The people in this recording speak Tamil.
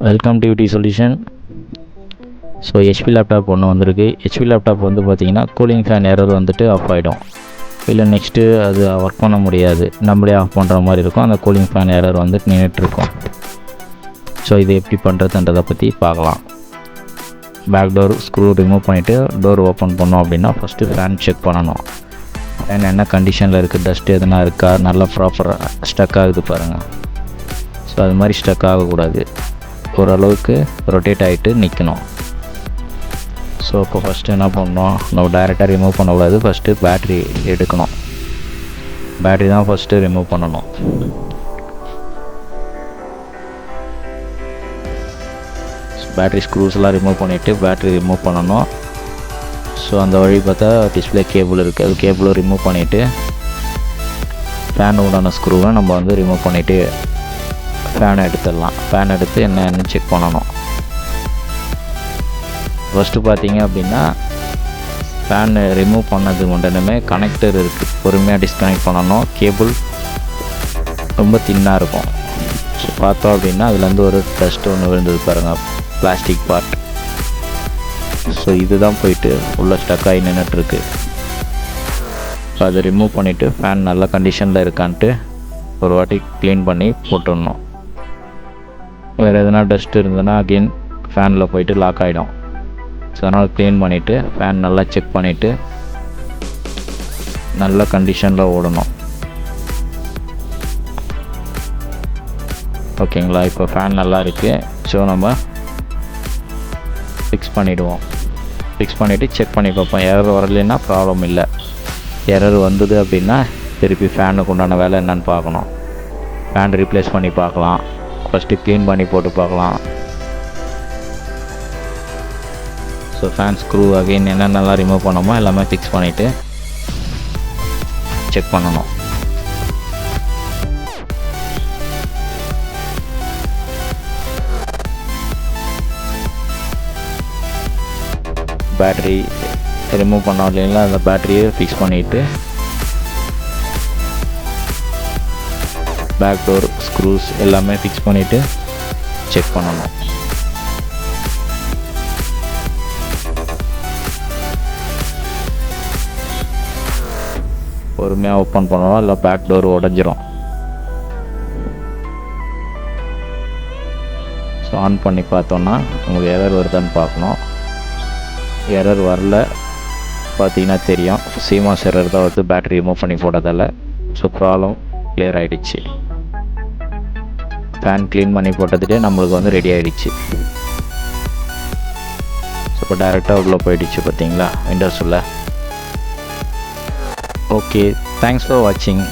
Welcome to UD solution. So HP laptop ஒன்று வந்திருக்கு. ஹெச்பி லேப்டாப் வந்து பார்த்திங்கன்னா கூலிங் ஃபேன் எரர் வந்துட்டு ஆஃப் ஆகிடும். இல்லை நெக்ஸ்ட்டு அது ஒர்க் பண்ண முடியாது, நம்மளே ஆஃப் பண்ணுற மாதிரி இருக்கும். அந்த கூலிங் ஃபேன் எரர் வந்துட்டு நின்றுட்டுருக்கும். ஸோ இது எப்படி பண்ணுறதுன்றதை பற்றி பார்க்கலாம். பேக் டோர் ஸ்க்ரூ ரிமூவ் பண்ணிவிட்டு டோர் ஓப்பன் பண்ணோம் அப்படின்னா ஃபஸ்ட்டு ஃபேன் செக் பண்ணணும். ஃபேன் என்ன கண்டிஷனில் இருக்குது, டஸ்ட் எதுனா இருக்கா, நல்லா ப்ராப்பராக ஸ்டக் ஆகுது பாருங்கள். ஸோ அது மாதிரி ஸ்டக் ஆகக்கூடாது, ஓரளவுக்கு ரொட்டேட் ஆகிட்டு நிற்கணும். ஸோ இப்போ ஃபஸ்ட்டு என்ன பண்ணணும், நம்ம டைரெக்டாக ரிமூவ் பண்ணக்கூடாது. ஃபஸ்ட்டு பேட்ரி எடுக்கணும். பேட்ரி தான் ஃபஸ்ட்டு ரிமூவ் பண்ணணும். பேட்ரி ஸ்க்ரூஸ்லாம் ரிமூவ் பண்ணிவிட்டு பேட்ரி ரிமூவ் பண்ணணும். ஸோ அந்த வழி பார்த்தா டிஸ்பிளே கேபிள் இருக்குது, அது கேபிளும் ரிமூவ் பண்ணிவிட்டு ஃபேன் உடான ஸ்க்ரூவை நம்ம வந்து ரிமூவ் பண்ணிவிட்டு ஃபேனை எடுத்துடலாம். ஃபேன் எடுத்து என்னன்னு செக் பண்ணணும். ஃபஸ்ட்டு பார்த்தீங்க அப்படின்னா ஃபேன் ரிமூவ் பண்ணது உடனே கனெக்டர் இருக்குது, பொறுமையாக டிஸ்கனெக்ட் பண்ணணும். கேபிள் ரொம்ப தின்னாக இருக்கும். ஸோ பார்த்தோம் அப்படின்னா அதுலேருந்து ஒரு டஸ்ட் ஒன்று விழுந்தது பாருங்கள், பிளாஸ்டிக் பார்ட். ஸோ இதுதான் போயிட்டு உள்ள ஸ்டக் ஆகி நின்றுட்டுருக்கு. ஸோ அதை ரிமூவ் பண்ணிவிட்டு ஃபேன் நல்ல கண்டிஷனில் இருக்கான்ட்டு ஒரு வாட்டி க்ளீன் பண்ணி போட்டுடணும். வேறு எதனா டஸ்ட் இருந்ததுன்னா அகெயின் ஃபேனில் போயிட்டு லாக் ஆகிடும். ஸோ அதனால் க்ளீன் பண்ணிவிட்டு ஃபேன் நல்லா செக் பண்ணிவிட்டு நல்ல கண்டிஷனில் ஓடணும். ஓகேங்களா, இப்போ ஃபேன் நல்லா இருக்குது. ஸோ நம்ம ஃபிக்ஸ் பண்ணிவிடுவோம். ஃபிக்ஸ் பண்ணிவிட்டு செக் பண்ணி பார்ப்போம். எரர் வரலைன்னா ப்ராப்ளம் இல்லை. எரர் வந்தது அப்படின்னா திருப்பி ஃபேனுக்கு உண்டான வேலை என்னென்னு பார்க்கணும். ஃபேன் ரீப்ளேஸ் பண்ணி பார்க்கலாம், ஃபஸ்ட்டு க்ளீன் பண்ணி போட்டு பார்க்கலாம். ஸோ ஃபேன் ஸ்க்ரூ அகைன் என்னென்னலாம் ரிமூவ் பண்ணோமோ எல்லாமே ஃபிக்ஸ் பண்ணிவிட்டு செக் பண்ணணும். பேட்ரி ரிமூவ் பண்ணோம் இல்லைங்களா, அந்த பேட்டரியை ஃபிக்ஸ் பண்ணிவிட்டு பேக் டோர் ஸ்க்ரூஸ் எல்லாமே ஃபிக்ஸ் பண்ணிவிட்டு செக் பண்ணணும். பொறுமையாக ஓப்பன் பண்ணணும், இல்லை பேக் டோர் உடஞ்சிரும். ஸோ ஆன் பண்ணி பார்த்தோன்னா உங்களுக்கு எரர் வருதான்னு பார்க்கணும். எரர் வரல பார்த்தீங்கன்னா தெரியும், சீமாஸ் எரர் தான் வந்து பேட்டரி ரிமூவ் பண்ணி போட்டதால். ஸோ ப்ராப்ளம் கிளியர் ஆகிடுச்சு. ஃபேன் க்ளீன் பண்ணி போட்டதுட்டே நம்மளுக்கு வந்து ரெடி ஆகிடுச்சு. ஸோ இப்போ டைரெக்டாக உள்ளே போயிடுச்சு பார்த்தீங்களா, விண்டோஸ் உள்ள. ஓகே, தேங்க்ஸ் ஃபார் வாட்சிங்.